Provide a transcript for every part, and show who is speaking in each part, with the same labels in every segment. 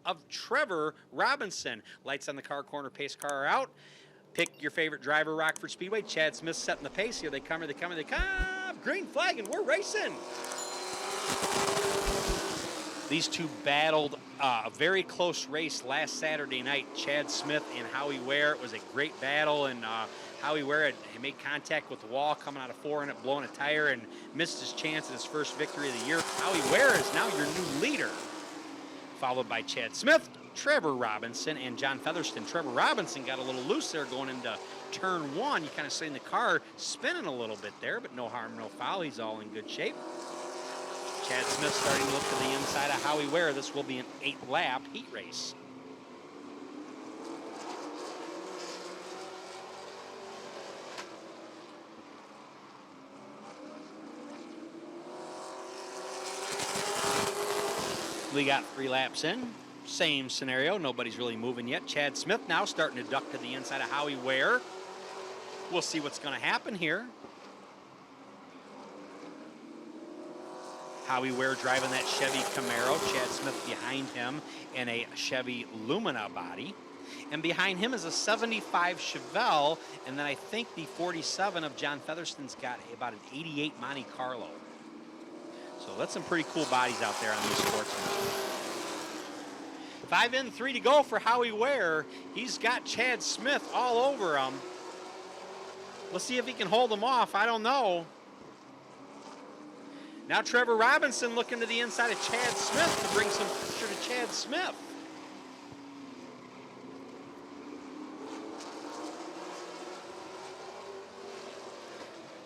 Speaker 1: of Trevor Robinson. Lights on the car corner, pace car out. Pick your favorite driver, Rockford Speedway. Chad Smith setting the pace. Here they come, here they come, here they come. Green flag, and we're racing. These two battled a very close race last Saturday night. Chad Smith and Howie Ware. It was a great battle, and Howie Ware had made contact with the wall coming out of 4 and it blowing a tire and missed his chance at his first victory of the year. Howie Ware is now your new leader, followed by Chad Smith, Trevor Robinson, and John Featherston. Trevor Robinson got a little loose there going into turn 1. You kind of seen the car spinning a little bit there, but no harm, no foul. He's all in good shape. Chad Smith starting to look to the inside of Howie Ware. This will be an 8-lap heat race. We got 3 laps in. Same scenario. Nobody's really moving yet. Chad Smith now starting to duck to the inside of Howie Ware. We'll see what's going to happen here. Howie Ware driving that Chevy Camaro. Chad Smith behind him in a Chevy Lumina body. And behind him is a 75 Chevelle. And then I think the 47 of John Featherston's got about an 88 Monte Carlo. So that's some pretty cool bodies out there on these Sportsmen. 5 in, 3 to go for Howie Ware. He's got Chad Smith all over him. Let's see if he can hold him off. I don't know. Now Trevor Robinson looking to the inside of Chad Smith to bring some pressure to Chad Smith.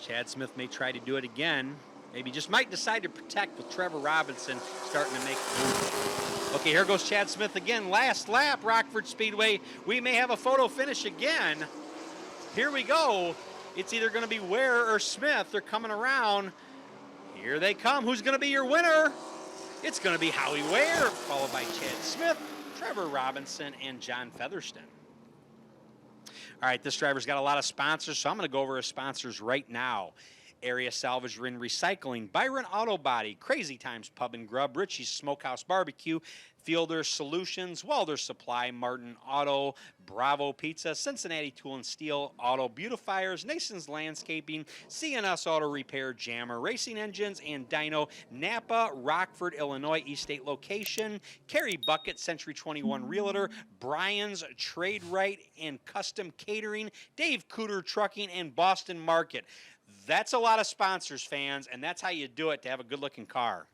Speaker 1: Chad Smith may try to do it again. Maybe just might decide to protect with Trevor Robinson starting to make a move. Okay, here goes Chad Smith again. Last lap, Rockford Speedway. We may have a photo finish again. Here we go. It's either going to be Ware or Smith. They're coming around. Here they come. Who's going to be your winner? It's going to be Howie Ware, followed by Chad Smith, Trevor Robinson, and John Featherston. All right, this driver's got a lot of sponsors, so I'm going to go over his sponsors right now. Area Salvage and Recycling, Byron Auto Body, Crazy Times Pub and Grub, Richie's Smokehouse Barbecue, Fielder Solutions, Welder Supply, Martin Auto, Bravo Pizza, Cincinnati Tool and Steel, Auto Beautifiers, Nason's Landscaping, CNS Auto Repair, Jammer Racing Engines, and Dyno, Napa, Rockford, Illinois, East State location, Kerry Bucket, Century 21 Realtor, Brian's Trade Right and Custom Catering, Dave Cooter Trucking, and Boston Market. That's a lot of sponsors, fans, and that's how you do it to have a good-looking car.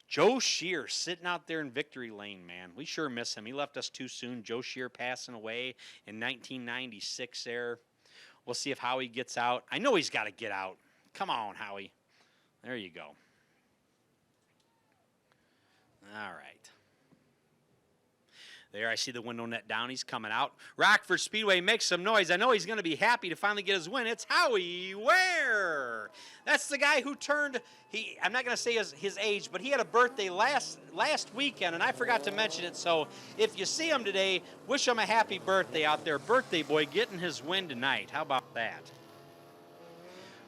Speaker 1: Joe Shear sitting out there in victory lane, man. We sure miss him. He left us too soon. Joe Shear passing away in 1996 there. We'll see if Howie gets out. I know he's got to get out. Come on, Howie. There you go. All right. There, I see the window net down. He's coming out. Rockford Speedway makes some noise. I know he's going to be happy to finally get his win. It's Howie Ware. That's the guy who turned, I'm not going to say his age, but he had a birthday last weekend, and I forgot to mention it. So if you see him today, wish him a happy birthday out there. Birthday boy getting his win tonight. How about that?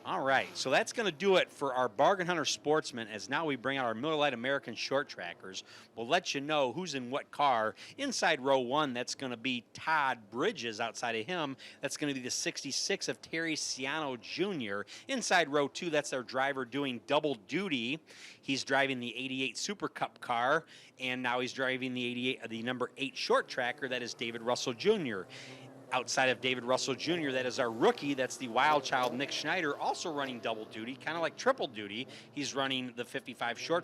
Speaker 1: All right, so that's going to do it for our Bargain Hunter Sportsman, as now we bring out our Miller Lite American Short Trackers. We'll let you know who's in what car. Inside row 1, that's going to be Todd Bridges. Outside of him, that's going to be the 66 of Terry Ciano Jr. Inside row 2, that's our driver doing double duty. He's driving the 88 Super Cup car, and now he's driving the number 8 Short Tracker. That is David Russell Jr. Outside of David Russell Jr., that is our rookie. That's the wild child, Nick Schneider, also running double duty, kind of like triple duty. He's running the 55 Short